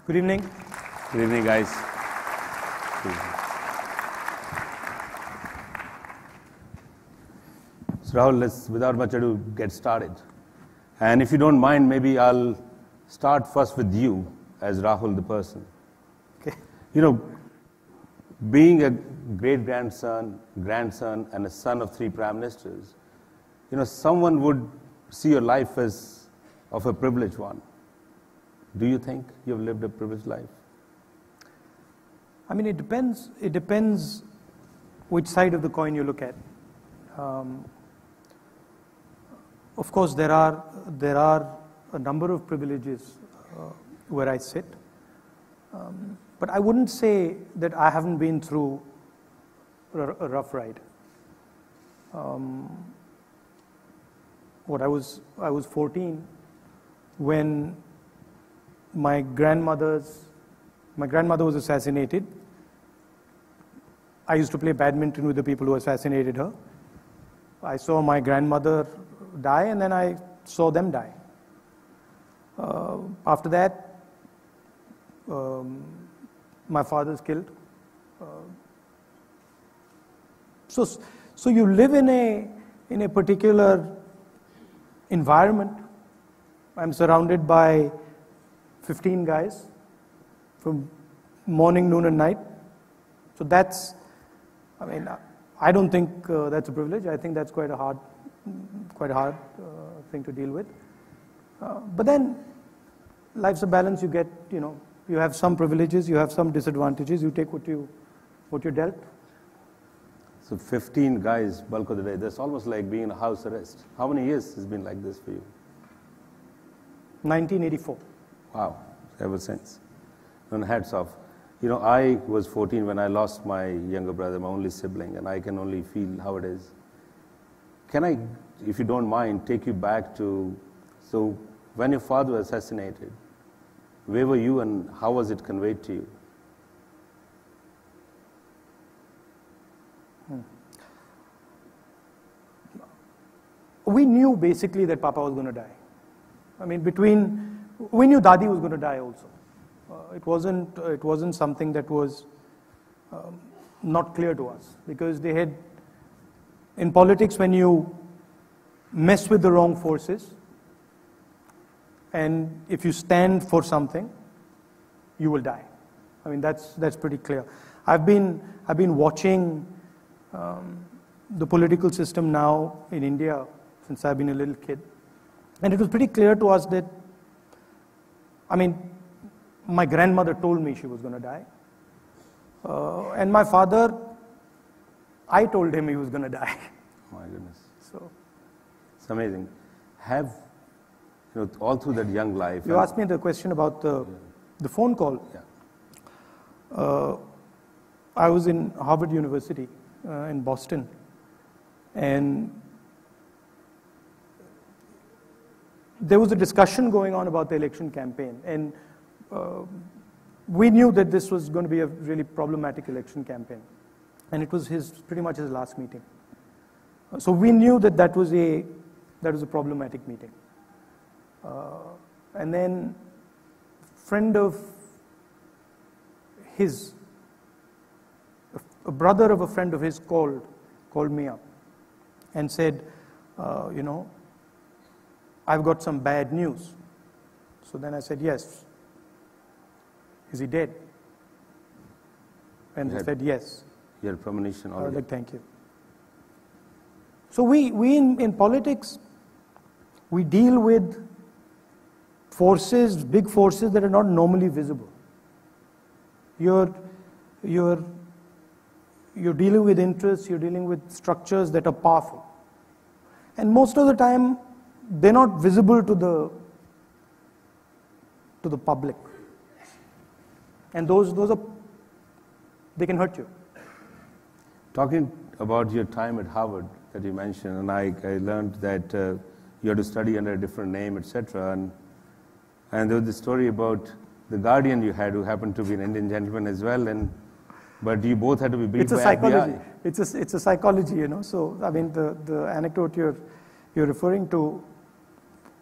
Good evening. Good evening, guys. Good evening. So Rahul, let's, without much ado, get started. And if you don't mind, maybe I'll start first with you as Rahul the person. Okay. You know, being a great-grandson, grandson, and a son of 3 prime ministers, you know, someone would see your life as of a privileged one. Do you think you've lived a privileged life? I mean, it depends. It depends which side of the coin you look at. Of course, there are a number of privileges where I sit, but I wouldn't say that I haven't been through a rough ride. I was 14 when my grandmother was assassinated. I used to play badminton with the people who assassinated her. I saw my grandmother die, and then I saw them die. After that, my father's killed. So you live in a particular environment. I'm surrounded by 15 guys from morning, noon, and night. So that's, I mean, I don't think that's a privilege. I think that's quite a hard thing to deal with. But then life's a balance. You get, you know, you have some privileges, you have some disadvantages. You take what you're dealt. So 15 guys, bulk of the day. That's almost like being in a house arrest. How many years has been like this for you? 1984. Wow, ever since. And hats off. You know, I was 14 when I lost my younger brother, my only sibling, and I can only feel how it is. Can I, if you don't mind, take you back to, so when your father was assassinated, where were you and how was it conveyed to you? We knew basically that Papa was going to die. I mean, we knew Dadi was going to die also. It wasn't something that was not clear to us, because they had, in politics, when you mess with the wrong forces, and if you stand for something, you will die. I mean, that's pretty clear. I've been watching the political system now in India since I've been a little kid, and it was pretty clear to us that, I mean, my grandmother told me she was going to die. And my father, I told him he was going to die. My goodness. So, it's amazing. Have, you know, all through that young life. You asked me the question about the phone call. Yeah. I was in Harvard University in Boston, and there was a discussion going on about the election campaign, and we knew that this was going to be a really problematic election campaign, and it was pretty much his last meeting. So we knew that was a problematic meeting. And then a brother of a friend of his called me up and said, you know, I've got some bad news. So then I said, yes. Is he dead? And he said, yes. You had premonition already. I was like, thank you. So we in politics, we deal with forces, big forces that are not normally visible. You're dealing with interests, you're dealing with structures that are powerful. And most of the time, they're not visible to the public. And those they can hurt you. Talking about your time at Harvard that you mentioned, and I learned that you had to study under a different name, etc. And there was this story about the guardian you had, who happened to be an Indian gentleman as well, but you both had to be briefed by FBI. It's a psychology, you know. So I mean, the anecdote you're referring to,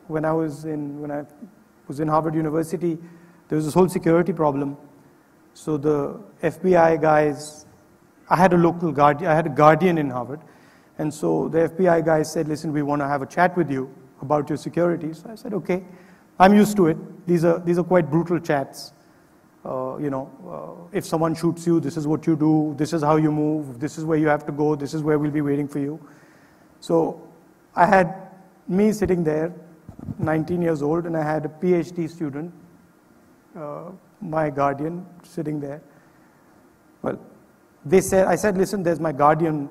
when I was in Harvard University, there was this whole security problem. So the FBI guys, I had a local guardian, I had a guardian in Harvard, and so the FBI guys said, listen, we want to have a chat with you about your security. So I said, okay, I'm used to it. These are quite brutal chats. If someone shoots you, this is what you do, this is how you move, this is where you have to go, this is where we'll be waiting for you. So I had me sitting there, 19 years old, and I had a PhD student, my guardian, sitting there. Well, I said, listen, there's my guardian,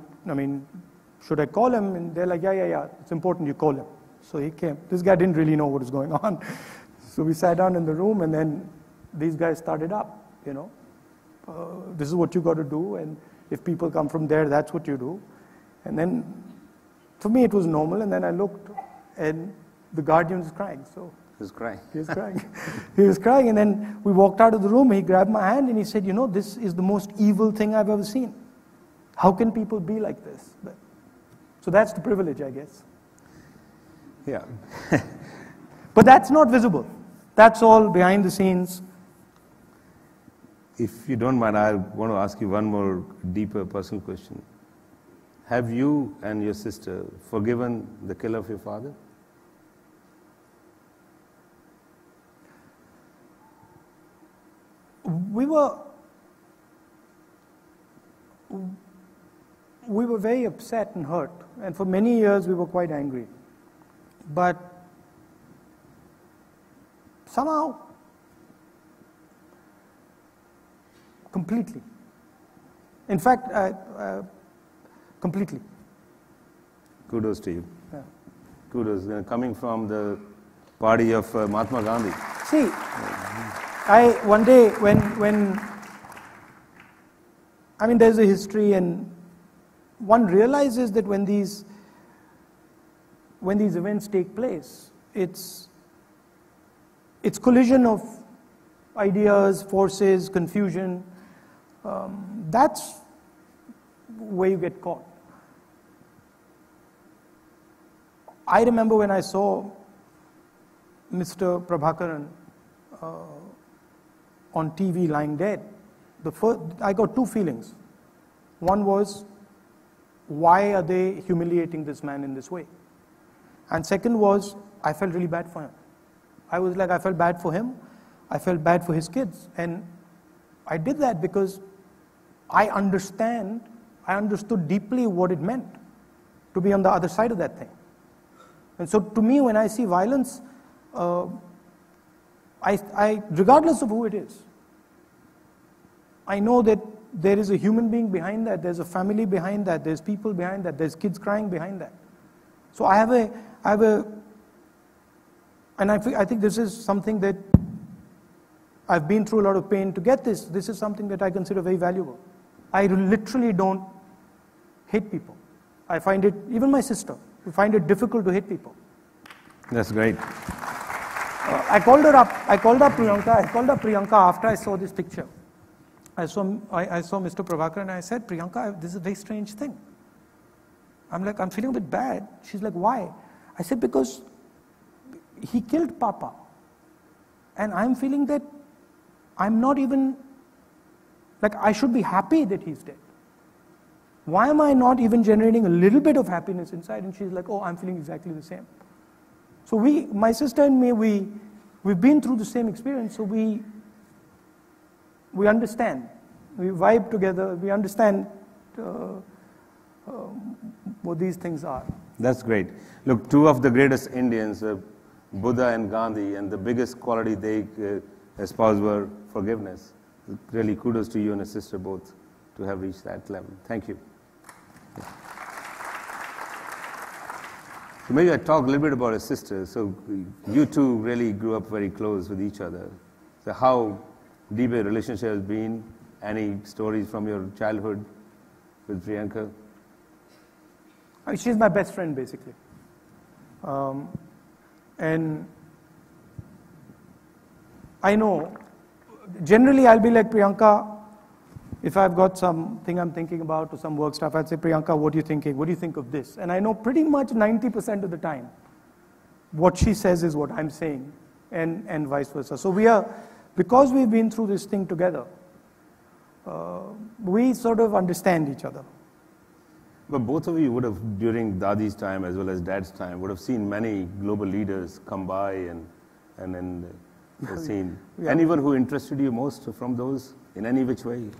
should I call him? And they're like, yeah, it's important you call him. So he came. This guy didn't really know what was going on. So we sat down in the room, and then these guys started up, this is what you got to do, and if people come from there, that's what you do. And then, for me, it was normal, and then I looked, and the guardian was crying, so. He was crying. He was crying. He was crying, and then we walked out of the room, he grabbed my hand, and he said, this is the most evil thing I've ever seen. How can people be like this? So that's the privilege, I guess. Yeah. But that's not visible. That's all behind the scenes. If you don't mind, I want to ask you one more deeper personal question. Have you and your sister forgiven the killer of your father? We were very upset and hurt, and for many years we were quite angry. But somehow, completely. In fact, completely. Kudos to you. Yeah. Kudos. Coming from the party of Mahatma Gandhi. See, one day when there's a history, and one realizes that when these events take place, it's collision of ideas, forces, confusion. That's where you get caught. I remember when I saw Mr. Prabhakaran on TV lying dead, I got two feelings. One was, why are they humiliating this man in this way? And second was, I felt really bad for him. I felt bad for him, I felt bad for his kids. And I did that because I understood deeply what it meant to be on the other side of that thing. And so to me, when I see violence, regardless of who it is, I know that there is a human being behind that, there's a family behind that, there's people behind that, there's kids crying behind that. So I think this is something that I've been through a lot of pain to get this. This is something that I consider very valuable. I literally don't hate people. I find it, even my sister, we find it difficult to hate people. That's great. I called up Priyanka after I saw this picture. I saw Mr. Prabhakaran, and I said, Priyanka, this is a very strange thing. I'm feeling a bit bad. She's like, why? I said, because he killed Papa. And I'm feeling that I'm not even, I should be happy that he's dead. Why am I not even generating a little bit of happiness inside? And she's like, oh, I'm feeling exactly the same. So my sister and me, we've been through the same experience, so we understand. We vibe together, we understand what these things are. That's great. Look, two of the greatest Indians, Buddha and Gandhi, and the biggest quality they espoused were forgiveness. Really kudos to you and your sister both to have reached that level. Thank you. So maybe I talk a little bit about your sister. So you two really grew up very close with each other. So how deep a relationship has been? Any stories from your childhood with Priyanka? She's my best friend, basically. And I know, generally I'll be like, Priyanka, if I've got something I'm thinking about or some work stuff, I'd say, Priyanka, what are you thinking? What do you think of this? And I know pretty much 90% of the time, what she says is what I'm saying, and vice versa. So we are because we've been through this thing together, we sort of understand each other. But both of you would have, during Dadi's time as well as Dad's time, would have seen many global leaders come by and then seen. Yeah. Anyone who interested you most from those, in any which way?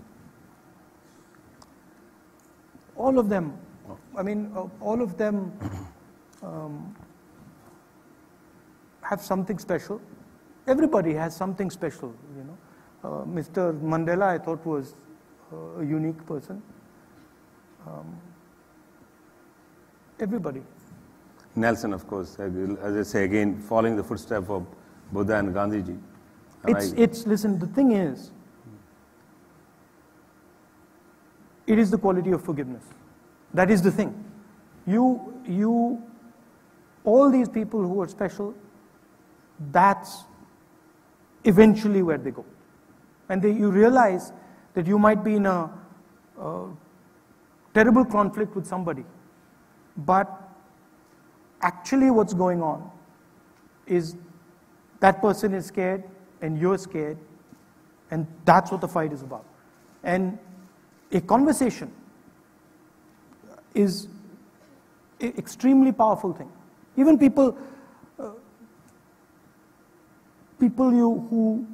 All of them. I mean, all of them have something special. Everybody has something special, you know. Mr. Mandela, I thought, was a unique person. Everybody. Nelson, of course, as I say again, following the footsteps of Buddha and Gandhiji. And listen, the thing is, it is the quality of forgiveness. That is the thing. All these people who are special, that's eventually where they go. And you realize that you might be in a terrible conflict with somebody, but actually what's going on is that person is scared and you're scared, and that's what the fight is about. And a conversation is an extremely powerful thing. Even people who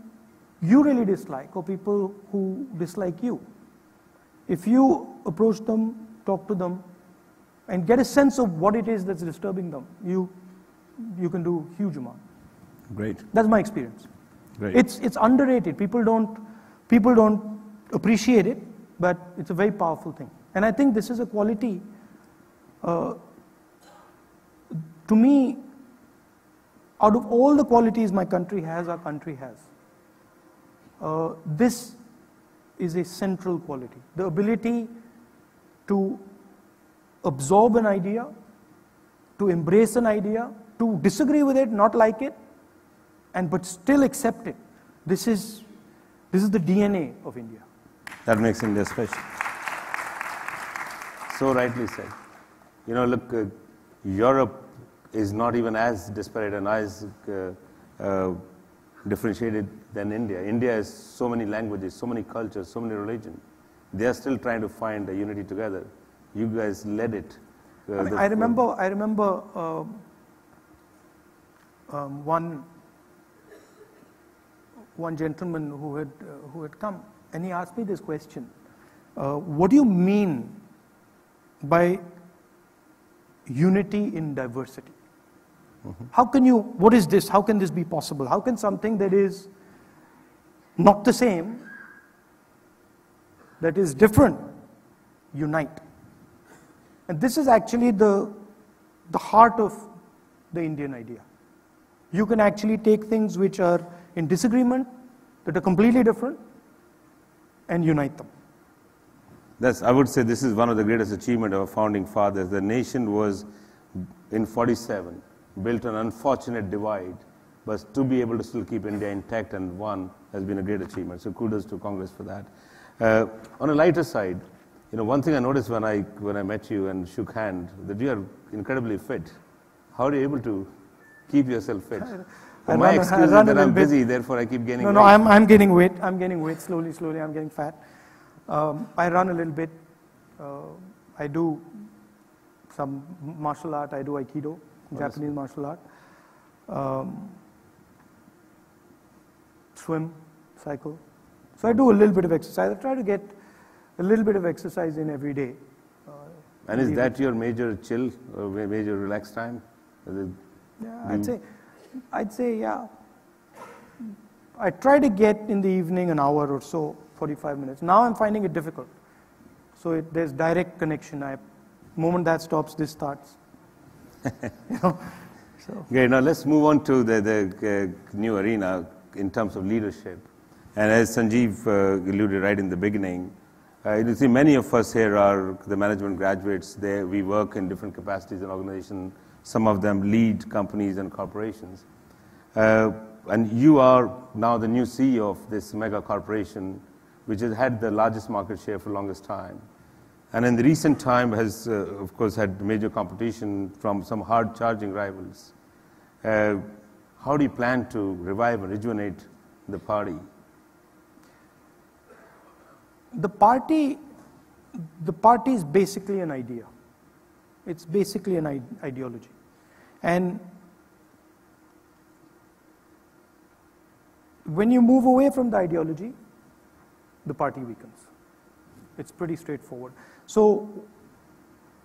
you really dislike, or people who dislike you, if you approach them, talk to them, and get a sense of what it is that's disturbing them, you can do a huge amount. Great. That's my experience. Great. It's underrated. People don't appreciate it, but it's a very powerful thing. And I think this is a quality, to me, out of all the qualities my country has, our country has, this is a central quality. The ability to absorb an idea, to embrace an idea, to disagree with it, not like it, but still accept it. This is the DNA of India. That makes India special. So rightly said. You know, look, Europe is not even as disparate and as differentiated than India. India has so many languages, so many cultures, so many religions. They are still trying to find a unity together. You guys led it. I remember one gentleman who had come, and he asked me this question: what do you mean by unity in diversity? Mm-hmm. What is this? How can this be possible? How can something that is not the same, that is different, unite? And this is actually the heart of the Indian idea. You can actually take things which are in disagreement, that are completely different, and unite them. I would say this is one of the greatest achievements of our founding fathers. The nation was, in 47, built an unfortunate divide, but to be able to still keep India intact and one has been a great achievement. So kudos to Congress for that. On a lighter side, you know, one thing I noticed when I met you and shook hands, that you are incredibly fit. How are you able to keep yourself fit? My excuse is that I'm busy, therefore I keep gaining weight. No, I'm gaining weight. I'm gaining weight slowly. I'm getting fat. I run a little bit. I do some martial art. I do Aikido, Japanese martial art. Swim, cycle. So I do a little bit of exercise. I try to get a little bit of exercise in every day. And is that your major chill, or major relax time? Yeah, I'd say yeah. I try to get in the evening an hour or so, 45 minutes. Now I'm finding it difficult. So there's direct connection. The moment that stops, this starts. You know? So. Okay, now let's move on to the new arena in terms of leadership. And as Sanjeev alluded right in the beginning, you see many of us here are the management graduates. We work in different capacities in organizations. Some of them lead companies and corporations. And you are now the new CEO of this mega corporation, which has had the largest market share for the longest time. And in the recent time has, of course, had major competition from some hard-charging rivals. How do you plan to revive and rejuvenate the party? The party is basically an idea. It's basically an ideology. And when you move away from the ideology, the party weakens. It's pretty straightforward. So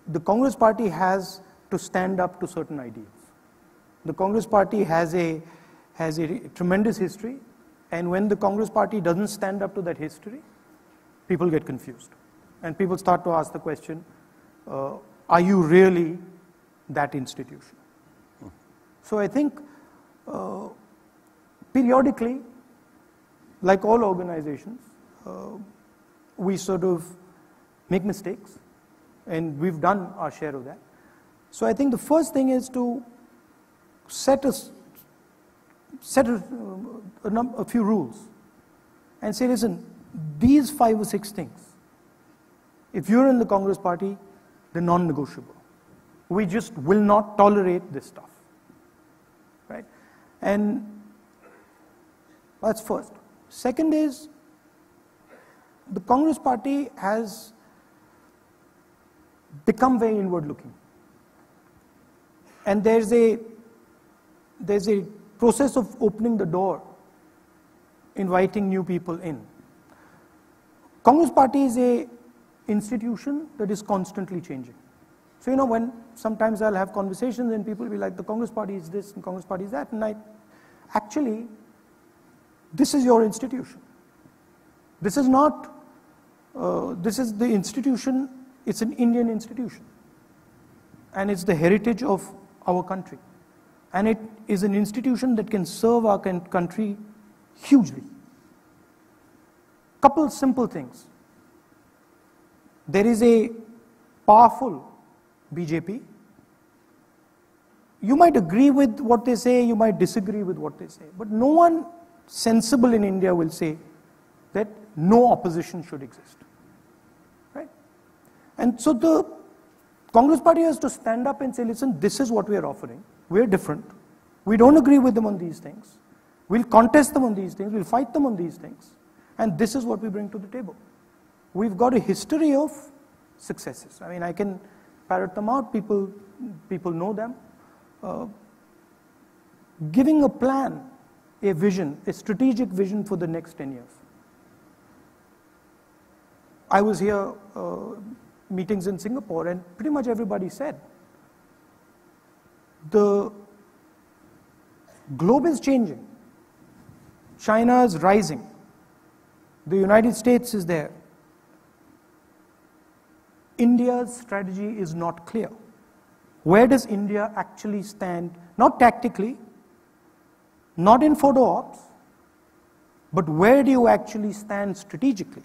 the Congress party has to stand up to certain ideals. The Congress party has a tremendous history, and when the Congress party doesn't stand up to that history, people get confused. And people start to ask the question, are you really that institution? So I think periodically, like all organizations, we sort of make mistakes, and we've done our share of that. So I think the first thing is to set a few rules and say, listen, these 5 or 6 things, if you're in the Congress party, they're non-negotiable. We just will not tolerate this stuff, right? And that's first. Second is, the Congress party has become very inward-looking. And there's a process of opening the door, inviting new people in. Congress party is a institution that is constantly changing. So, when sometimes I'll have conversations and people will be like, the Congress party is this and Congress party is that, and actually, this is your institution. This is not, this is the institution, it's an Indian institution. And it's the heritage of our country. And it is an institution that can serve our country hugely. Couple simple things. There is a powerful BJP. You might agree with what they say, you might disagree with what they say, but no one sensible in India will say that no opposition should exist, right? And so the Congress party has to stand up and say, listen, this is what we are offering. We're different. We don't agree with them on these things. We'll contest them on these things. We'll fight them on these things. And this is what we bring to the table. We've got a history of successes. I mean, I can parrot them out. People know them. Giving a plan, a vision, a strategic vision for the next 10 years. I was here, meetings in Singapore, and pretty much everybody said, the globe is changing. China is rising. The United States is there. India's strategy is not clear. Where does India actually stand? Not tactically, not in photo ops, but where do you actually stand strategically?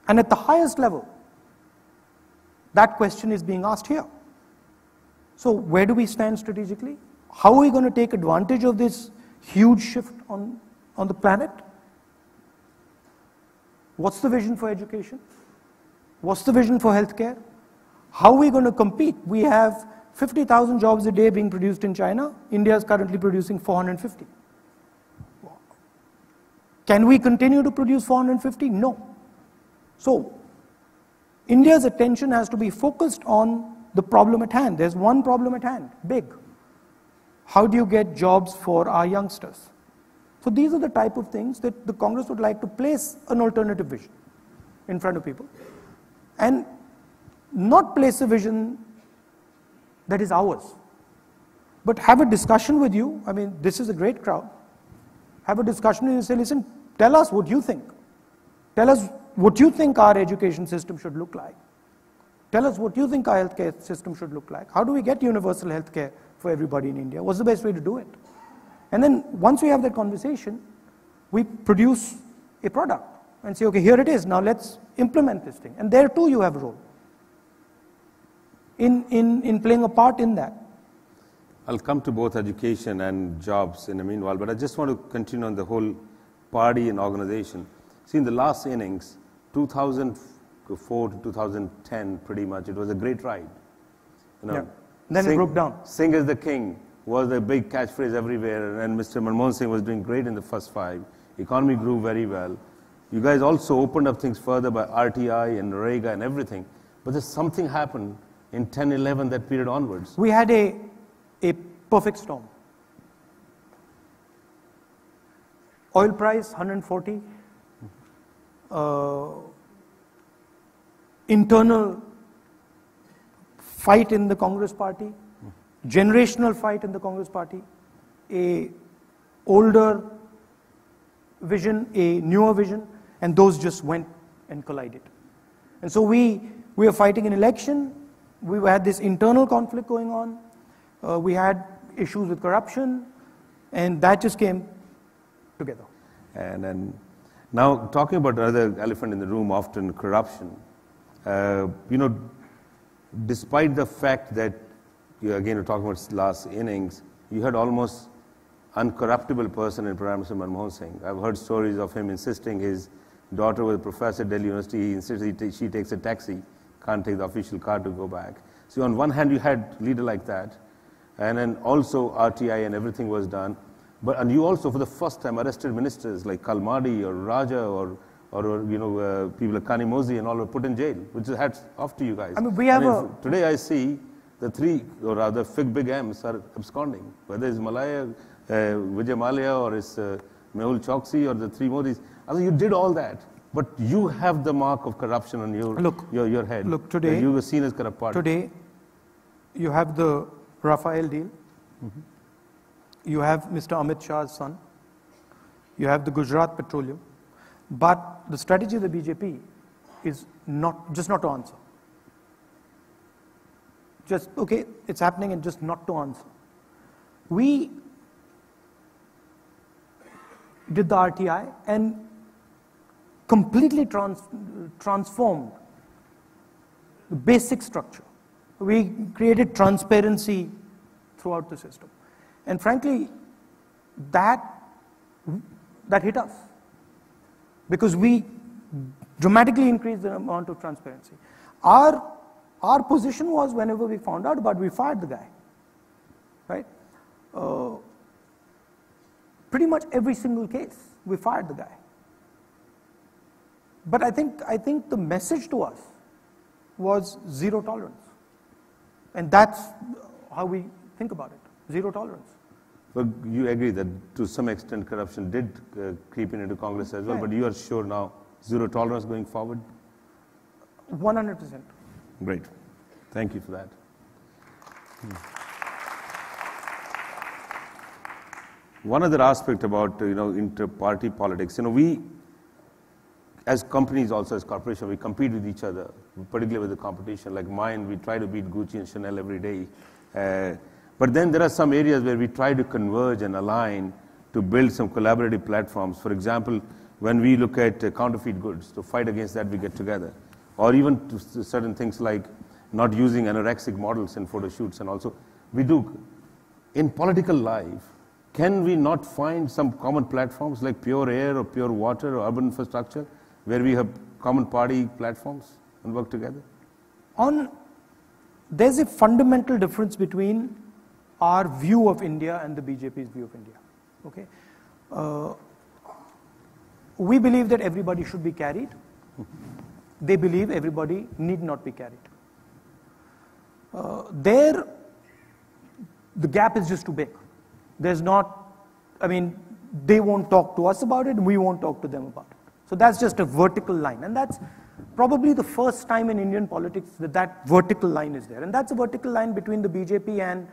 And at the highest level, that question is being asked here. So where do we stand strategically? How are we going to take advantage of this huge shift on the planet? What's the vision for education? What's the vision for healthcare? How are we going to compete? We have 50,000 jobs a day being produced in China. India is currently producing 450. Can we continue to produce 450? No. So, India's attention has to be focused on the problem at hand. There's one problem at hand, big. How do you get jobs for our youngsters? So these are the type of things that the Congress would like to place an alternative vision in front of people. And not place a vision that is ours, but have a discussion with you. I mean, this is a great crowd. Have a discussion with you and say, listen, tell us what you think. Tell us what you think our education system should look like. Tell us what you think our healthcare system should look like. How do we get universal healthcare for everybody in India? What's the best way to do it? And then once we have that conversation, we produce a product and say, okay, here it is. Now let's implement this thing. And there too you have a role in playing a part in that. I'll come to both education and jobs in a meanwhile, but I just want to continue on the whole party and organization. See, in the last innings, 2004 to 2010, pretty much, it was a great ride. Yeah. Then it broke down. Singh is the king. was a big catchphrase everywhere, and Mr. Manmohan Singh was doing great in the first 5. Economy grew very well. You guys also opened up things further by RTI and Narega and everything. But there's something happened in 10, 11, that period onwards. We had a perfect storm. Oil price 140. Internal fight in the Congress party. Generational fight in the Congress party. A older vision, a newer vision, and those just went and collided. And so we were fighting an election. We had this internal conflict going on. We had issues with corruption, and that just came together. And then now talking about another elephant in the room, often corruption. Despite the fact that again we're talking about last innings, you had almost uncorruptible person in Prime Minister Manmohan Singh. I've heard stories of him insisting his daughter was a professor at Delhi University. He insisted she takes a taxi, can't take the official car to go back. So on one hand, you had a leader like that, and then also RTI and everything was done. And you also, for the first time, arrested ministers like Kalmadi or Raja or people like Kanimozi and all were put in jail, which is hats off to you guys. I mean, today I see the 3, or rather big M's are absconding, whether it's Malaya, Vijay Mallya, or it's Mehul Choksi, or the 3 Modis. I mean, you did all that, but you have the mark of corruption on your head. Look, today you were seen as corrupt party. Today, you have the Rafael deal. Mm-hmm. You have Mr. Amit Shah's son. You have the Gujarat Petroleum. But the strategy of the BJP is not to answer. Just, okay, it's happening, and just not to answer. We did the RTI and completely transformed the basic structure. We created transparency throughout the system. And frankly, that hit us, because we dramatically increased the amount of transparency. Our position was, whenever we found out about it, we fired the guy, right? Pretty much every single case, we fired the guy. But I think the message to us was zero tolerance. And that's how we think about it, zero tolerance. But you agree that to some extent corruption did creep into Congress as well, right. But you are sure now zero tolerance going forward? 100%. Great. Thank you for that. One other aspect about inter-party politics, we as companies, also as corporations, we compete with each other, particularly with the competition. Like mine, we try to beat Gucci and Chanel every day. But then there are some areas where we try to converge and align to build some collaborative platforms. For example, when we look at counterfeit goods, to fight against that, we get together. Or even to certain things like not using anorexic models in photo shoots, and also we do. In political life, can we not find some common platforms like pure air or pure water or urban infrastructure, where we have common party platforms and work together? There's a fundamental difference between our view of India and the BJP's view of India. Okay, we believe that everybody should be carried. They believe everybody need not be carried. The gap is just too big. There's not, they won't talk to us about it, and we won't talk to them about it. So that's just a vertical line, and that's probably the first time in Indian politics that vertical line is there. And that's a vertical line between the BJP and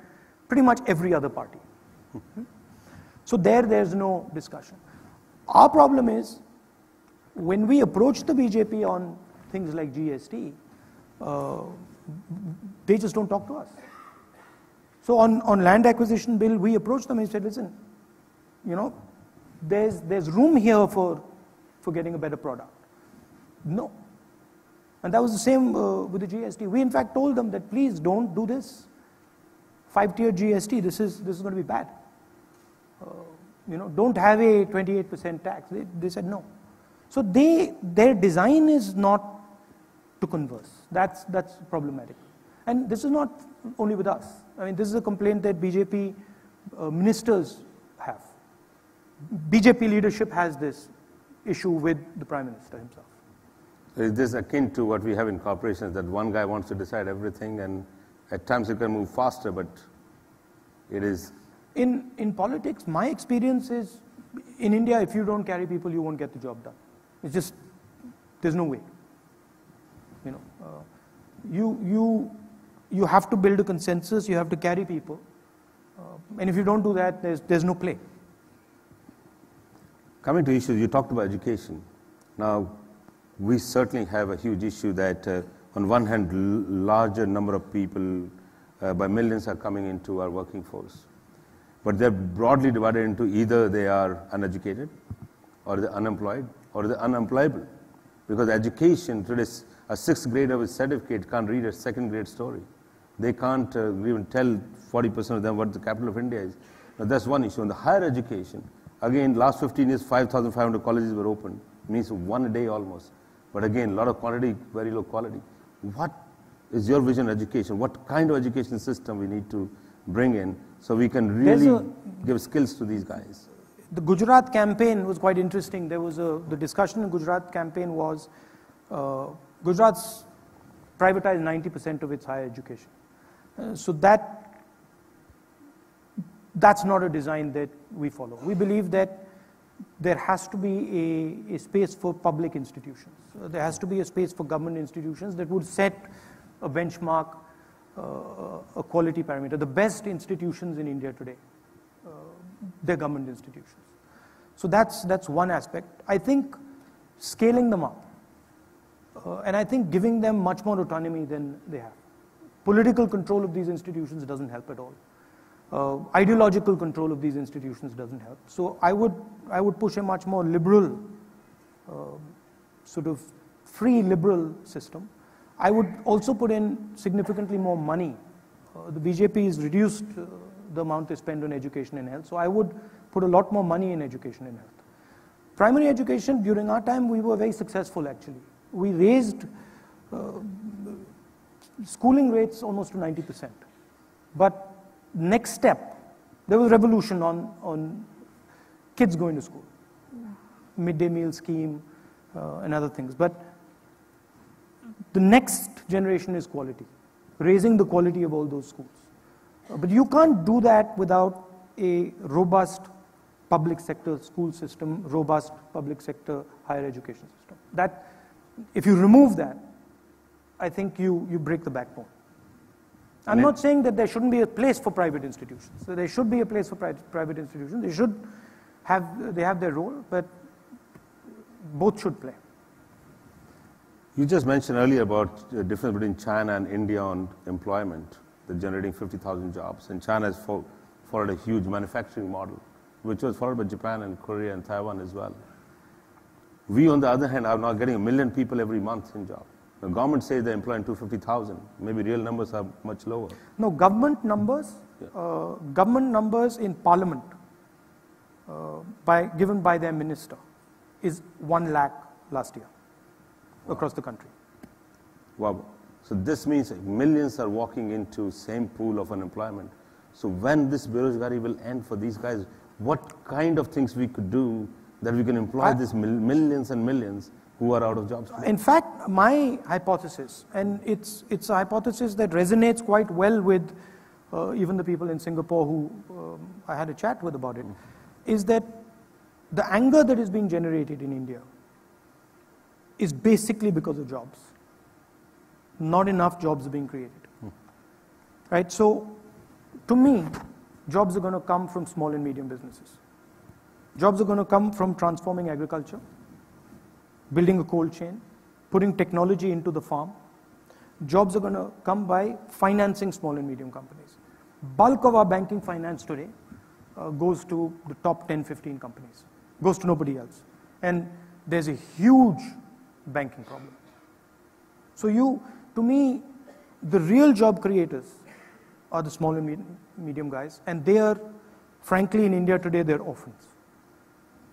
pretty much every other party. So there's no discussion. Our problem is, when we approach the BJP on things like GST, they just don't talk to us. So on land acquisition bill, we approached them and said, listen, there's room here for getting a better product. No. And that was the same with the GST. We in fact told them that please don't do this. 5-tier GST, this is going to be bad. Don't have a 28% tax. They said no. So their design is not to converse. That's problematic. And this is not only with us. This is a complaint that BJP ministers have. BJP leadership has this issue with the Prime Minister himself. Is this akin to what we have in corporations, that one guy wants to decide everything, and at times it can move faster, but it is... In politics, my experience is, in India, if you don't carry people, you won't get the job done. It's just, there's no way. You know, you have to build a consensus, you have to carry people, and if you don't do that, there's no play. Coming to issues, you talked about education. Now, we certainly have a huge issue that, on one hand, larger number of people, by millions, are coming into our working force. But they're broadly divided into either they are uneducated, or they're unemployed, or they're unemployable. Because education, today, a sixth grader with certificate can't read a second grade story. They can't even tell 40% of them what the capital of India is. Now, that's one issue. On the higher education, again, last 15 years, 5,500 colleges were opened. Means one a day almost. But again, a lot of quantity, very low quality. What is your vision of education? What kind of education system we need to bring in so we can really give skills to these guys? The Gujarat campaign was quite interesting. There was the discussion in Gujarat campaign was Gujarat's privatized 90% of its higher education. So that's not a design that we follow. We believe that there has to be a space for public institutions. There has to be a space for government institutions that would set a benchmark, a quality parameter. The best institutions in India today, they're government institutions. So that's one aspect. I think scaling them up, and I think giving them much more autonomy than they have. Political control of these institutions doesn't help at all. Ideological control of these institutions doesn't help. So I would push a much more liberal, sort of free liberal system. I would also put in significantly more money. The BJP has reduced the amount they spend on education and health, so I would put a lot more money in education and health. Primary education, during our time, we were very successful actually. We raised schooling rates almost to 90%. But next step, there was revolution on kids going to school, midday meal scheme and other things. But the next generation is quality, raising the quality of all those schools. But you can't do that without a robust public sector school system, robust public sector higher education system. That, if you remove that, I think you break the backbone. I'm not saying that there shouldn't be a place for private institutions. So there should be a place for private institutions. They have their role, but both should play. You just mentioned earlier about the difference between China and India on employment. They're generating 50,000 jobs. And China has followed a huge manufacturing model, which was followed by Japan and Korea and Taiwan as well. We, on the other hand, are now getting 1 million people every month in jobs. The government says they're employing 250,000. Maybe real numbers are much lower. No, government numbers in Parliament, given by their minister, is 1 lakh last year across the country. Wow. So this means millions are walking into same pool of unemployment. So when this berozgari will end for these guys, what kind of things we could do that we can employ these millions and millions who are out of jobs today? In fact, my hypothesis, and it's a hypothesis that resonates quite well with even the people in Singapore who I had a chat with about it, is that the anger that is being generated in India is basically because of jobs. Not enough jobs are being created. Right? So, to me, jobs are going to come from small and medium businesses. Jobs are going to come from transforming agriculture, building a cold chain, putting technology into the farm. Jobs are going to come by financing small and medium companies. Bulk of our banking finance today goes to the top 10, 15 companies. Goes to nobody else. And there's a huge banking problem. So to me, the real job creators are the small and medium guys, and they are, frankly, in India today, they're orphans.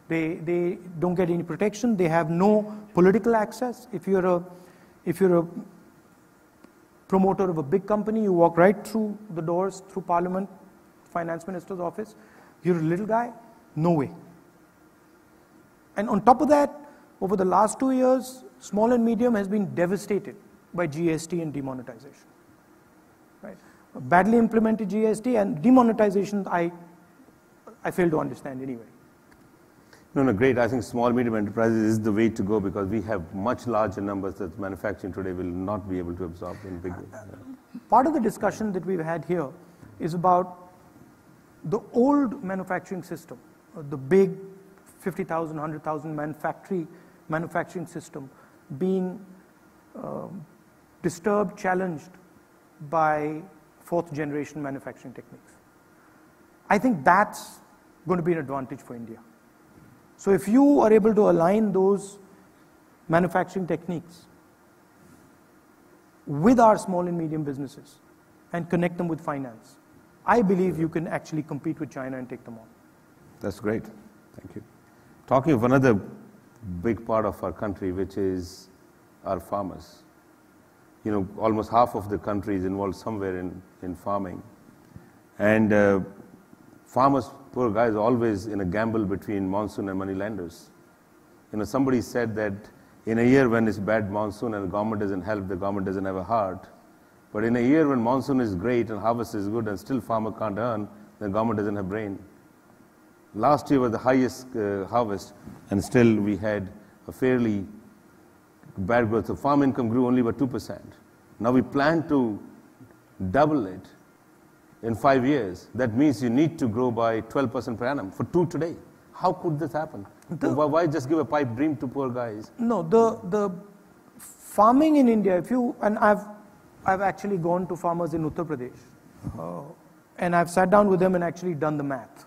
They don't get any protection. They have no political access. If you're a promoter of a big company, you walk right through the doors, through Parliament, finance minister's office. You're a little guy? No way. And on top of that, over the last 2 years, small and medium has been devastated by GST and demonetization. Right? Badly implemented GST and demonetization, I fail to understand anyway. No, great. I think small, medium enterprises is the way to go because we have much larger numbers that manufacturing today will not be able to absorb in big ways. Part of the discussion that we've had here is about the old manufacturing system, the big 50,000, 100,000 manufacturing system being disturbed, challenged by fourth generation manufacturing techniques. I think that's going to be an advantage for India. So if you are able to align those manufacturing techniques with our small and medium businesses and connect them with finance, I believe you can actually compete with China and take them on. That's great. Thank you. Talking of another big part of our country, which is our farmers. You know, almost half of the country is involved somewhere in farming. And farmers, poor guys, always in a gamble between monsoon and money lenders. You know, somebody said that in a year when it's bad monsoon and the government doesn't help, the government doesn't have a heart. But in a year when monsoon is great and harvest is good and still farmer can't earn, the government doesn't have brain. Last year was the highest harvest and still we had a fairly bad growth. So farm income grew only by 2%. Now we plan to double it in 5 years. That means you need to grow by 12% per annum for 2 today. How could this happen? Why just give a pipe dream to poor guys? No, the farming in India, and I've actually gone to farmers in Uttar Pradesh, and I've sat down with them and actually done the math.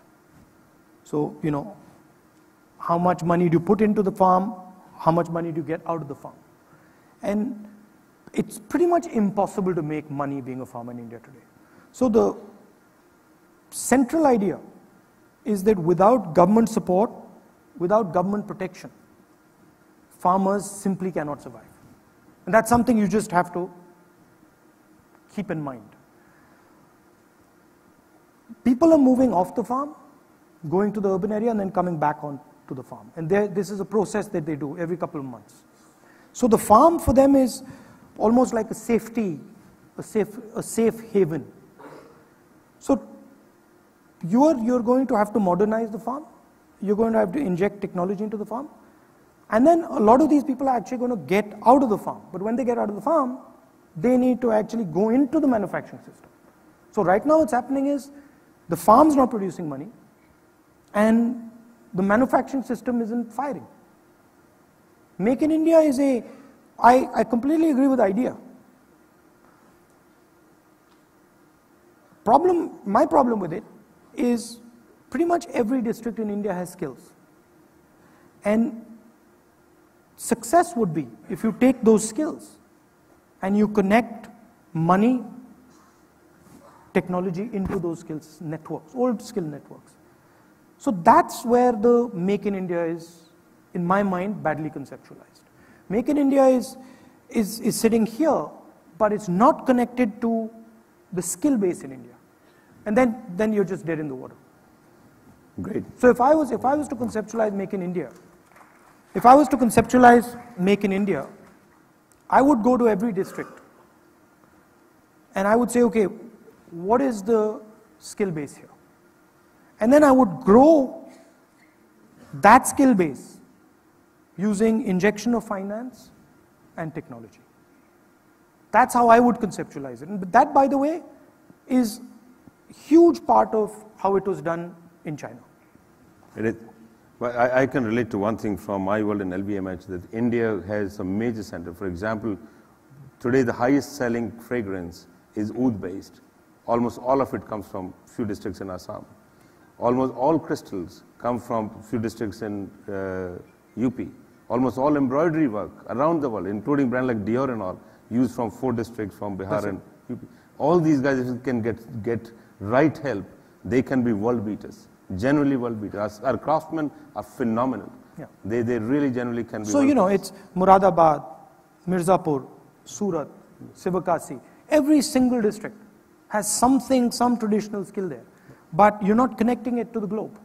So, you know, how much money do you put into the farm? How much money do you get out of the farm? And it's pretty much impossible to make money being a farmer in India today. So the central idea is that without government support, without government protection, farmers simply cannot survive. And that's something you just have to keep in mind. People are moving off the farm, going to the urban area and then coming back on to the farm. And this is a process that they do every couple of months. So the farm for them is almost like a safe haven. So you're going to have to modernize the farm. You're going to have to inject technology into the farm. And then a lot of these people are actually going to get out of the farm. But when they get out of the farm, they need to actually go into the manufacturing system. So right now what's happening is the farm's not producing money and the manufacturing system isn't firing. Make in India is I completely agree with the idea. My problem with it is pretty much every district in India has skills. And success would be if you take those skills and you connect money, technology into those skills networks, old skill networks. So that's where the Make in India is, in my mind, badly conceptualized. Make in India is sitting here, but it's not connected to the skill base in India. And then you're just dead in the water. Great. So if I was to conceptualize Make in India, I would go to every district and I would say, okay, what is the skill base here? And then I would grow that skill base using injection of finance and technology. That's how I would conceptualize it. And that, by the way, is a huge part of how it was done in China. It is. But I can relate to one thing from my world in LVMH, that India has a major center. For example, today the highest selling fragrance is oud based. Almost all of it comes from few districts in Assam. Almost all crystals come from few districts in UP. Almost all embroidery work around the world, including brands like Dior and all, used from 4 districts from Bihar and UP. All these guys, if you can get right help, they can be world beaters. Generally world beaters. Our craftsmen are phenomenal. Yeah. They really generally can be. So, you know, it's Muradabad, Mirzapur, Surat, Sivakasi. Every single district has something, some traditional skill there. but you're not connecting it to the globe.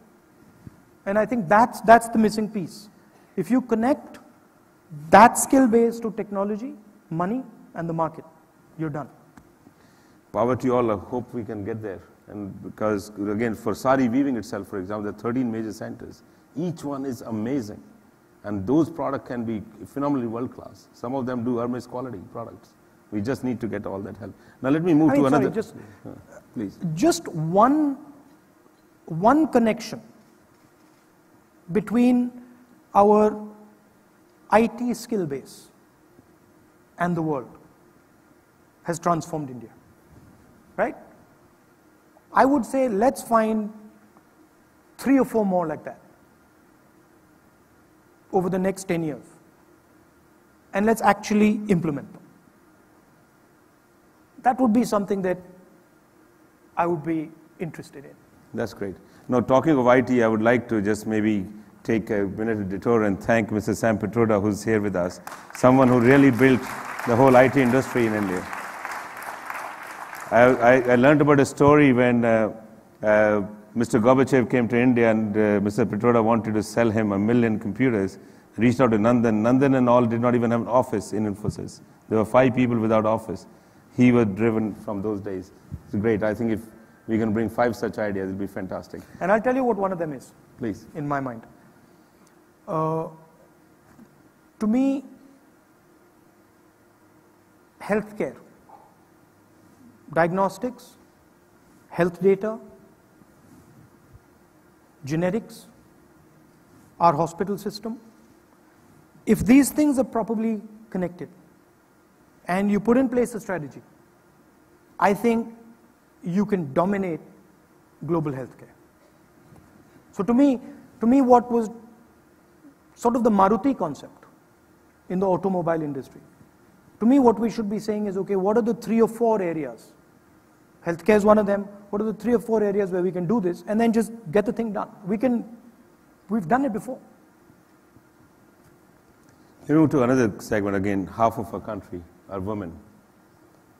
And I think that's the missing piece. If you connect that skill base to technology, money, and the market, you're done. Power to you all. I hope we can get there. And because, again, for sari weaving itself, for example, there are 13 major centers. Each one is amazing. And those products can be phenomenally world-class. Some of them do Hermes quality products. We just need to get all that help. Now let me move to another. Please. Just one connection between our IT skill base and the world has transformed India, right? I would say let's find 3 or 4 more like that over the next 10 years, and let's actually implement them. That would be something that I would be interested in. That's great. Now, talking of IT, I would like to just maybe take a minute of detour and thank Mr. Sam Pitroda, who's here with us, someone who really built the whole IT industry in India. I learned about a story when Mr. Gorbachev came to India and Mr. Pitroda wanted to sell him 1 million computers, reached out to Nandan. Nandan and all did not even have an office in Infosys. There were 5 people without office. He was driven from those days. It's great. I think if we can bring 5 such ideas, it'll be fantastic. And I'll tell you what one of them is. Please. In my mind. To me, healthcare, diagnostics, health data, genetics, our hospital system, if these things are properly connected and you put in place a strategy, I think you can dominate global healthcare. So to me what was sort of the Maruti concept in the automobile industry, to me what we should be saying is, okay, what are the 3 or 4 areas? Healthcare is one of them. What are the 3 or 4 areas where we can do this and then just get the thing done? We've done it before. You move to another segment again. Half of our country are women.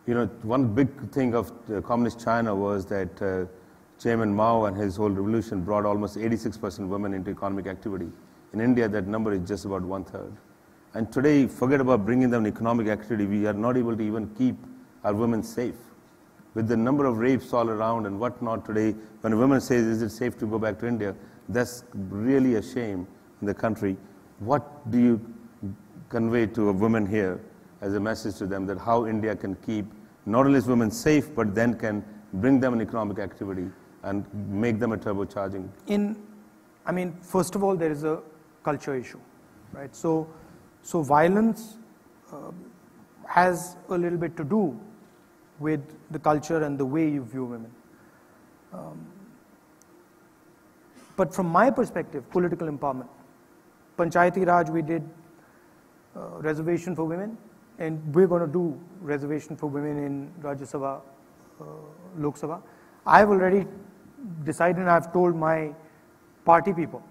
You know, one big thing of communist China was that Chairman Mao and his whole revolution brought almost 86% women into economic activity. In India, that number is just about 1/3. And today, forget about bringing them in economic activity. We are not able to even keep our women safe. With the number of rapes all around and whatnot today, when a woman says, is it safe to go back to India, that's really a shame in the country. What do you convey to a woman here as a message to them that how India can keep not only women safe, but then can bring them in economic activity and make them a turbocharging? First of all, there is a culture issue, right? So violence has a little bit to do with the culture and the way you view women. But from my perspective, political empowerment, Panchayati Raj, we did reservation for women, and we're going to do reservation for women in Rajya Sabha, Lok Sabha. I've already decided, and I've told my party people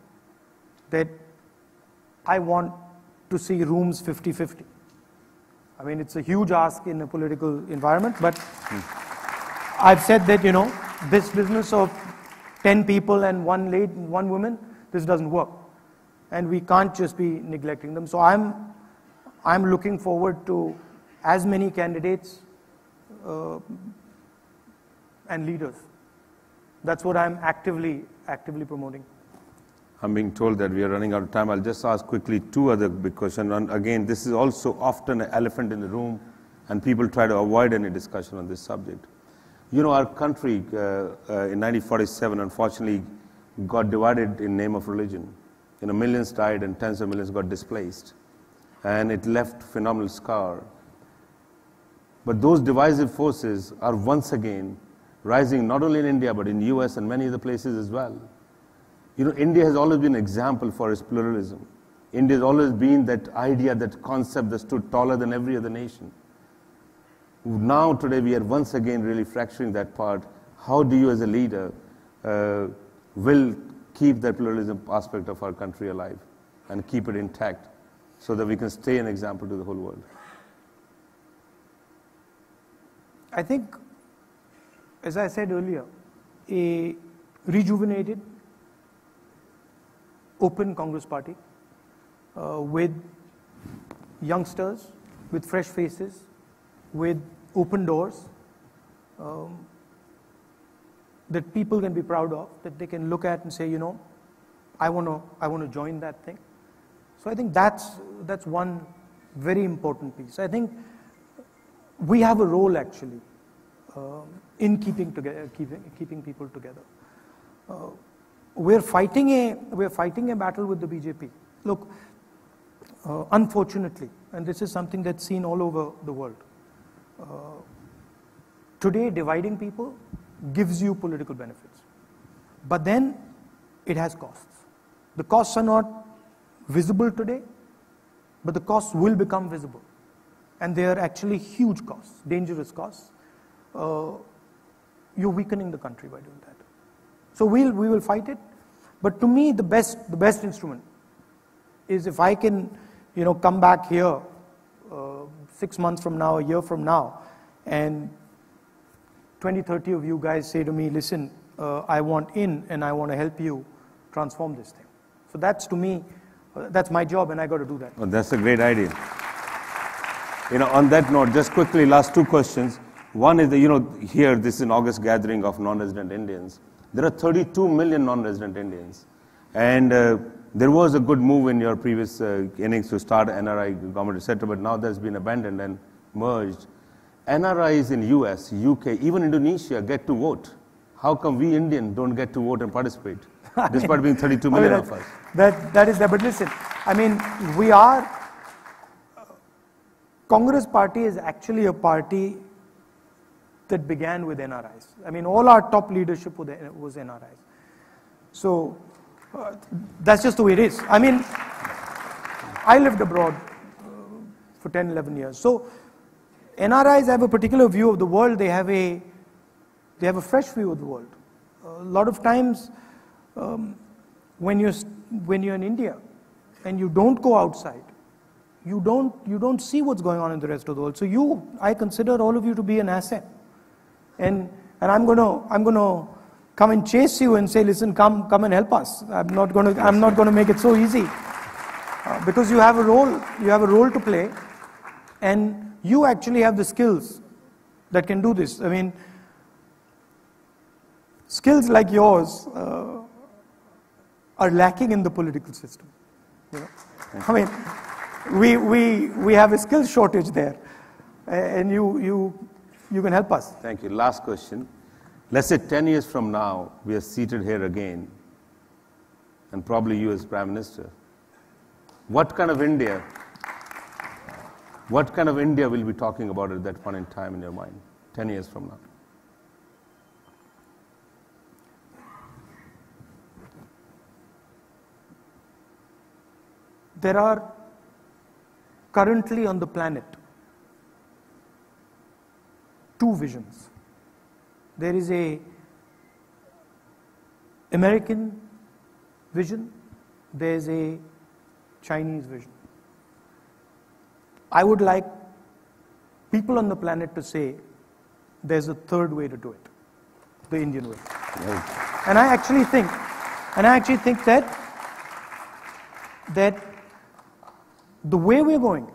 that I want to see rooms 50-50. I mean, it's a huge ask in a political environment, but I've said that, this business of 10 people and one woman, this doesn't work. And we can't just be neglecting them. So I'm looking forward to as many candidates and leaders. That's what I'm actively promoting. I'm being told that we are running out of time. I'll just ask quickly 2 other big questions. And again, this is also often an elephant in the room, and people try to avoid any discussion on this subject. Our country in 1947, unfortunately, got divided in name of religion. Millions died and tens of millions got displaced. And it left phenomenal scar. But those divisive forces are once again rising not only in India, but in the US and many other places as well. India has always been an example for its pluralism. India has always been that idea, that concept that stood taller than every other nation. Now, today, we are once again really fracturing that part. How do you as a leader will keep that pluralism aspect of our country alive and keep it intact so that we can stay an example to the whole world? I think, as I said earlier, a rejuvenated, open Congress party with youngsters, with fresh faces, with open doors that people can be proud of, that they can look at and say, you know, I want to join that thing. So I think that's one very important piece. I think we have a role actually in keeping people together. We're fighting a battle with the BJP. Look, unfortunately, and this is something that's seen all over the world. Today, dividing people gives you political benefits, but then it has costs. The costs are not visible today, but the costs will become visible, and they are actually huge costs, dangerous costs. You're weakening the country by doing that. So we will fight it, but to me the best instrument is if I can, you know, come back here 6 months from now, a year from now, and 20, 30 of you guys say to me, listen, I want in and I want to help you transform this thing. So that's, to me, that's my job, and I got to do that. Oh, that's a great idea. You know, on that note, just quickly, last two questions. One is that, you know, here, this is an August gathering of non-resident Indians. There are 32 million non-resident Indians. And there was a good move in your previous innings to start NRI government, etc., but now that's been abandoned and merged. NRIs in US, UK, even Indonesia get to vote. How come we Indians don't get to vote and participate, despite being 32 million of us? That is there. But listen, I mean, we are, Congress party is actually a party that began with NRIs. I mean, all our top leadership was NRIs. So that's just the way it is. I mean, I lived abroad for 10, 11 years. So NRIs have a particular view of the world. They have a fresh view of the world. A lot of times, when you're in India and you don't go outside, you don't see what's going on in the rest of the world. So I consider all of you to be an asset, and I'm gonna come and chase you and say, listen, come and help us. I'm not gonna make it so easy, because you have a role to play, and you actually have the skills that can do this. I mean, skills like yours are lacking in the political system. You know? I mean, we have a skills shortage there, and you can help us. Thank you. Last question. Let's say 10 years from now, we are seated here again, and probably you as Prime Minister. What kind of India will we be talking about at that point in time in your mind, 10 years from now? There are currently on the planet 2 visions. There is a American vision, there is a Chinese vision. I would like people on the planet to say there's a third way to do it, the Indian way. Right. And I actually think that the way we're going,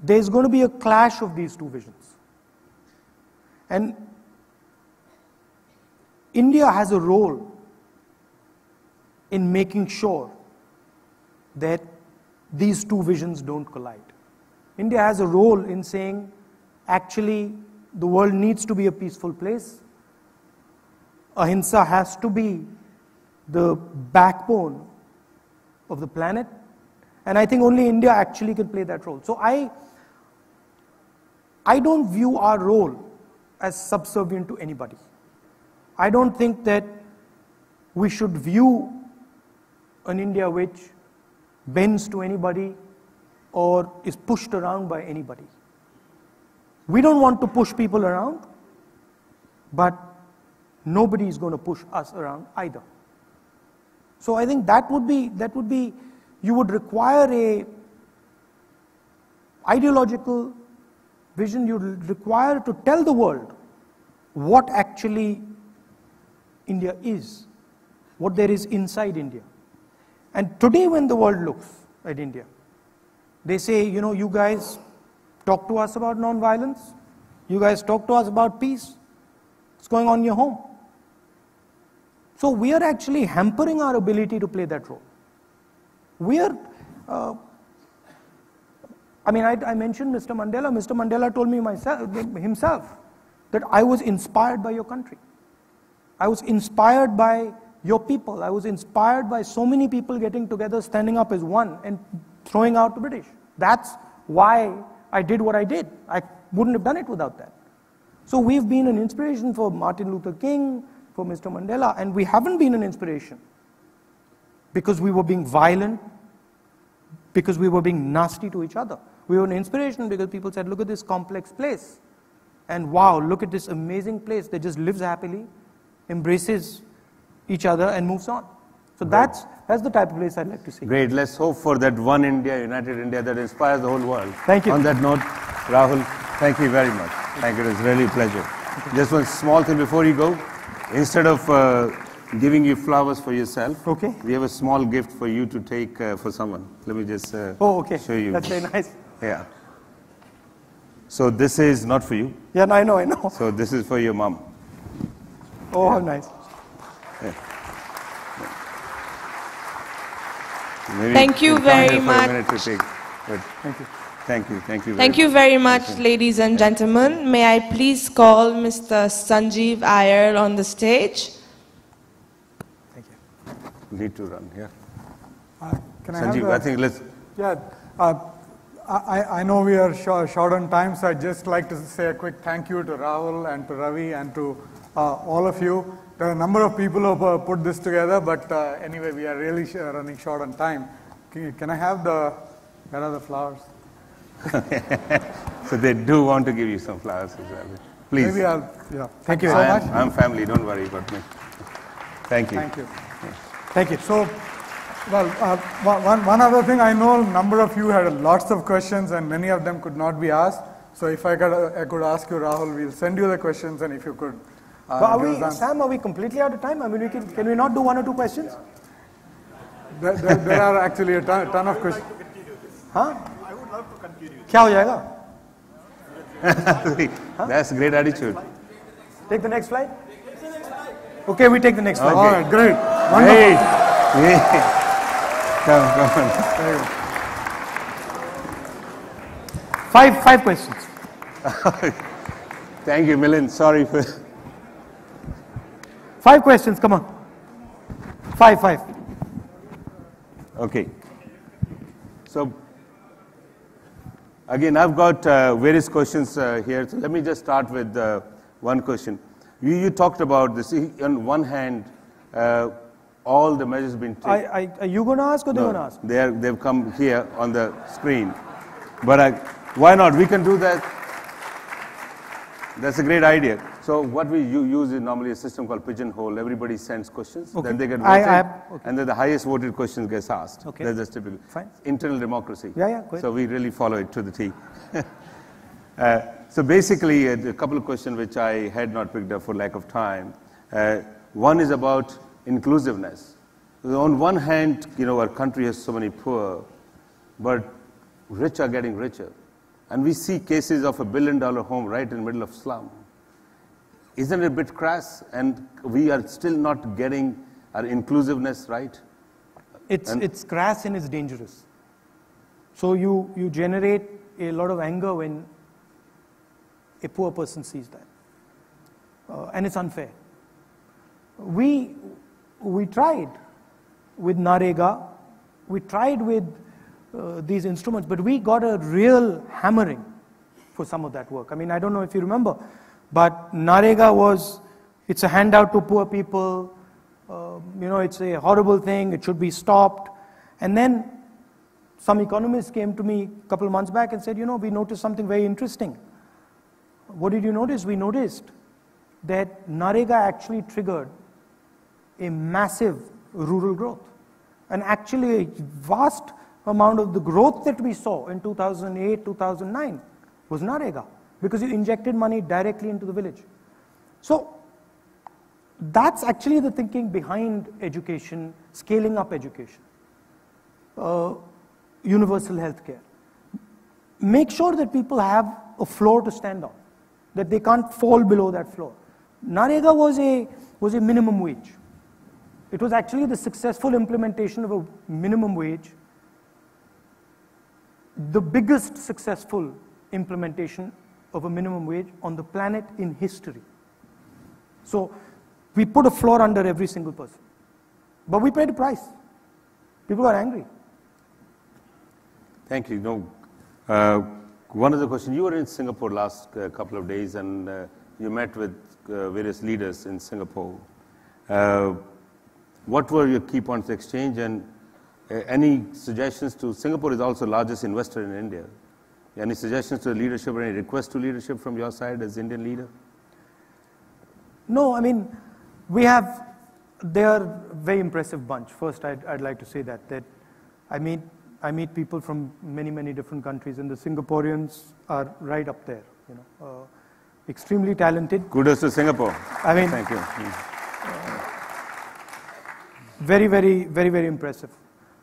there's going to be a clash of these 2 visions. And India has a role in making sure that these 2 visions don't collide. India has a role in saying, actually, the world needs to be a peaceful place. Ahimsa has to be the backbone of the planet. And I think only India actually can play that role. So I don't view our role as subservient to anybody. I don't think that we should view an India which bends to anybody or is pushed around by anybody. We don't want to push people around, but nobody is going to push us around either. So I think that would be you would require a ideological vision. You would require to tell the world what actually India is, what there is inside India. And today when the world looks at India, they say, you know, you guys talk to us about non-violence, you guys talk to us about peace, what's going on in your home? So we are actually hampering our ability to play that role. We are, I mentioned Mr. Mandela. Mr. Mandela told me himself that I was inspired by your country. I was inspired by your people. I was inspired by so many people getting together, standing up as one and throwing out the British. That's why I did what I did. I wouldn't have done it without that. So we've been an inspiration for Martin Luther King, for Mr. Mandela, and we haven't been an inspiration because we were being violent, because we were being nasty to each other. We were an inspiration because people said, look at this complex place, and wow, look at this amazing place that just lives happily, embraces each other and moves on. So that's the type of place I'd like to see. Great. Let's hope for that one India, united India that inspires the whole world. Thank you. On that note, Rahul, thank you very much. Thank you. It was really a pleasure. Just one small thing before you go. Instead of giving you flowers for yourself, okay, we have a small gift for you to take for someone. Let me just show you. That's very nice. Yeah. So this is not for you. Yeah, I know. So this is for your mom. Oh, how nice. Yeah. Maybe thank you very much. Thank you. Thank you. Thank you. Thank you very much, ladies and gentlemen. May I please call Mr. Sanjeev Iyer on the stage? Thank you. We need to run here. Can Sanjeev, I think let's... Yeah, I know we are short on time, so I'd just like to say a quick thank you to Rahul and to Ravi and to all of you. There are a number of people who have put this together, but anyway, we are really running short on time. Can I have where are the flowers? So they do want to give you some flowers as well. Please. Maybe thank you so much. I'm family, don't worry about me. Thank you. Thank you. Yeah. Thank you. So, well, one other thing, I know a number of you had lots of questions and many of them could not be asked. So if I could ask you, Rahul, we'll send you the questions, and if you could... Sam, are we completely out of time? I mean, can we not do one or two questions? There are actually a ton of questions. Huh? I would love to continue. क्या हो जाएगा? That's great attitude. Take the next flight? Okay, we take the next flight. All right, great. Hey. Come on. Five questions. Thank you, Milind. Sorry for... 5 questions, come on. Five. Okay. So, again, I've got various questions here. So let me just start with one question. You talked about this. On one hand, all the measures been taken. Are you going to ask or they're going to ask? They've come here on the screen. But why not? We can do that. That's a great idea. So what we use is normally a system called pigeonhole. Everybody sends questions, okay. Then they get voted, okay. And then the highest voted questions gets asked. Okay. That's typical. Fine. Internal democracy. Yeah, go ahead. So we really follow it to the T. So basically, a couple of questions which I had not picked up for lack of time. One is about inclusiveness. So on one hand, our country has so many poor, but rich are getting richer. And we see cases of $1 billion home right in the middle of slum. Isn't it a bit crass? And we are still not getting our inclusiveness right? It's crass and it's dangerous. So you generate a lot of anger when a poor person sees that. And it's unfair. We tried with Narega, we tried with these instruments, but we got a real hammering for some of that work. I mean, I don't know if you remember, but Narega it's a handout to poor people, it's a horrible thing, it should be stopped. And then some economists came to me a couple of months back and said, we noticed something very interesting. What did you notice? We noticed that Narega actually triggered a massive rural growth. And actually a vast amount of the growth that we saw in 2008, 2009 was Narega, because you injected money directly into the village. So that's actually the thinking behind education, scaling up education. Universal healthcare. Make sure that people have a floor to stand on, that they can't fall below that floor. Narega was a minimum wage. It was actually the successful implementation of a minimum wage, the biggest successful implementation of a minimum wage on the planet in history. So we put a floor under every single person. But we paid a price. People are angry. Thank you. One other question. You were in Singapore last couple of days, and you met with various leaders in Singapore. What were your key points of exchange, and any suggestions to... Singapore is also the largest investor in India. Any suggestions to the leadership or any requests to leadership from your side as Indian leader? No, I mean, they are a very impressive bunch. First, I'd like to say that I meet people from many, many different countries, and the Singaporeans are right up there, extremely talented. Kudos to Singapore. I mean, thank you. Very, very, very, very impressive.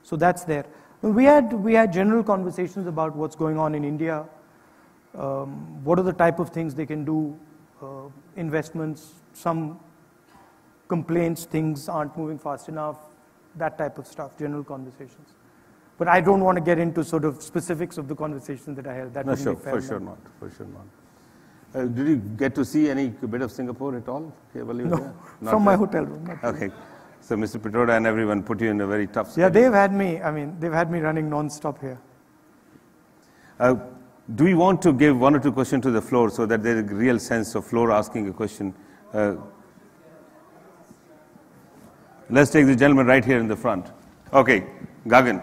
So that's there. We had general conversations about what's going on in India, what are the type of things they can do, investments, some complaints, things aren't moving fast enough, that type of stuff, general conversations. But I don't want to get into sort of specifics of the conversation that I had. That no, sure, for sure not. Did you get to see any bit of Singapore at all? No, from my hotel room. Okay. So Mr. Pitroda and everyone put you in a very tough schedule. Yeah, they've had me running non-stop here. Do we want to give one or two questions to the floor so that there's a real sense of floor asking a question? Let's take the gentleman right here in the front. Okay, Gagan.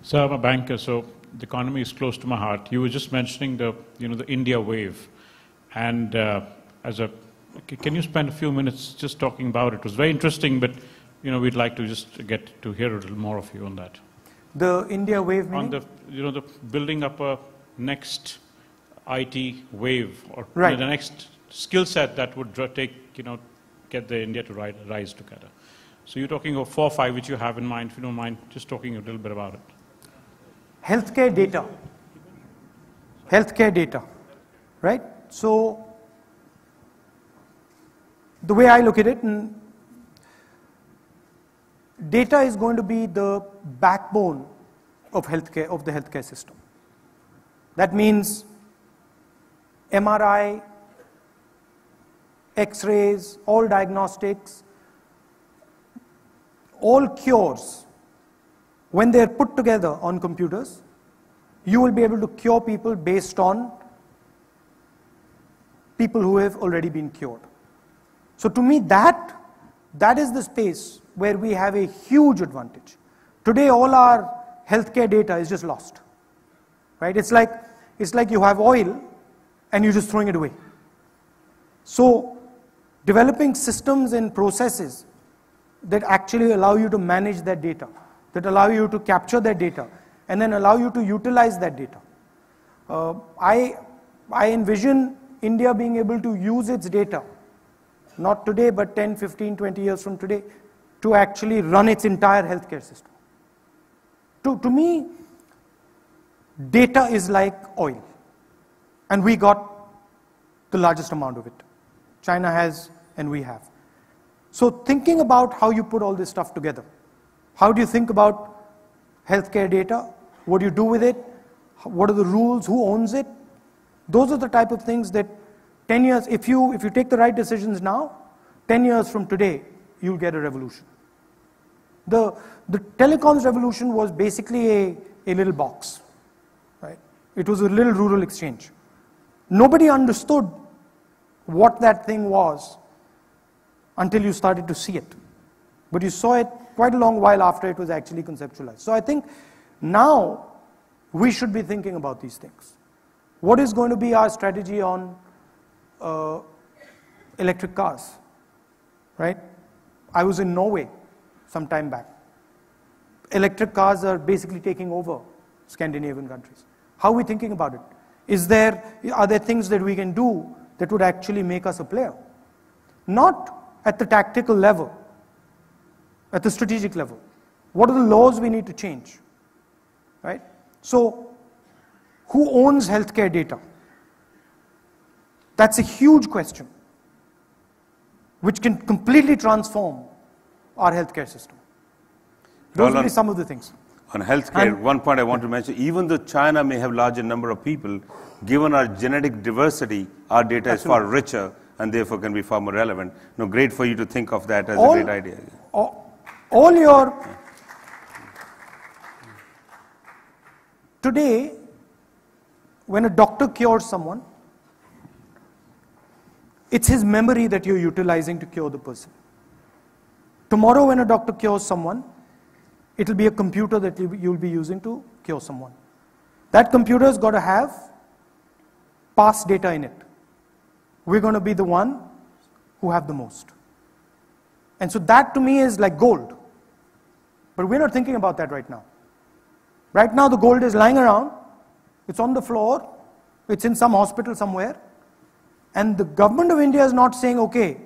Sir, I'm a banker, so the economy is close to my heart. You were just mentioning the India wave, and can you spend a few minutes just talking about it? It was very interesting, but we'd like to just get to hear a little more of you on that. The India wave meaning? On the building up a next IT wave, or right. The next skill set that would get the India to rise together. So you're talking of 4 or 5 which you have in mind. If you don't mind, just talking a little bit about it. Healthcare data, right? So the way I look at it, data is going to be the backbone of healthcare, of the healthcare system. That means MRI, X-rays, all diagnostics, all cures, when they're put together on computers, you will be able to cure people based on people who have already been cured. So to me, that is the space where we have a huge advantage. Today, all our healthcare data is just lost, right? It's like you have oil and you're just throwing it away. So developing systems and processes that actually allow you to manage that data, that allow you to capture that data, and then allow you to utilize that data. I envision India being able to use its data, not today, but 10, 15, 20 years from today, to actually run its entire healthcare system. To me, data is like oil, and we got the largest amount of it. China has, and we have. So thinking about how you put all this stuff together, how do you think about healthcare data? What do you do with it? What are the rules? Who owns it? Those are the type of things that 10 years, if you take the right decisions now, 10 years from today, you'll get a revolution. The telecoms revolution was basically a little box, right? It was a little rural exchange. Nobody understood what that thing was until you started to see it. But you saw it quite a long while after it was actually conceptualized. So I think now we should be thinking about these things. What is going to be our strategy on electric cars, right? I was in Norway some time back. Electric cars are basically taking over Scandinavian countries. How are we thinking about it? Are there things that we can do that would actually make us a player? Not at the tactical level, at the strategic level. What are the laws we need to change? Right? So, who owns healthcare data? That's a huge question, which can completely transform our healthcare system. Those will be some of the things. On healthcare, one point I want to mention, even though China may have larger number of people, given our genetic diversity, our data is far richer and therefore can be far more relevant. No, great for you to think of that as a great idea. Today, when a doctor cures someone, it's his memory that you're utilizing to cure the person. Tomorrow, when a doctor cures someone, it'll be a computer that you'll be using to cure someone. That computer's got to have past data in it. We're going to be the one who have the most. And so that to me is like gold. But we're not thinking about that right now. Right now the gold is lying around, it's on the floor, it's in some hospital somewhere, and the government of India is not saying, okay,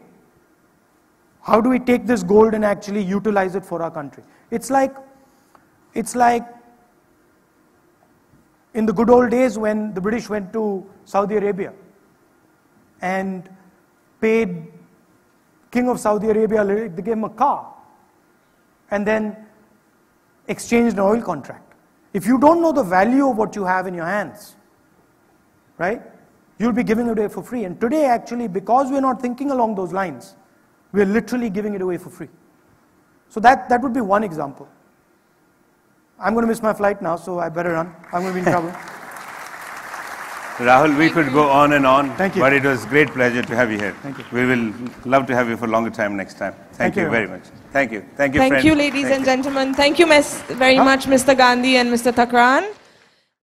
how do we take this gold and actually utilize it for our country? It's like in the good old days when the British went to Saudi Arabia and paid King of Saudi Arabia, they gave him a car and then exchanged an oil contract. If you don't know the value of what you have in your hands, right, you'll be giving it away for free. And today actually, because we're not thinking along those lines, we're literally giving it away for free. So that would be one example. I'm going to miss my flight now, so I better run. I'm going to be in trouble. Rahul, we could go on and on, Thank you. But it was a great pleasure to have you here. Thank you. We will love to have you for a longer time next time. Thank you very much. Thank you. Thank you, Thank friends. you, ladies and gentlemen. Thank you very much, Mr. Gandhi and Mr. Thakran.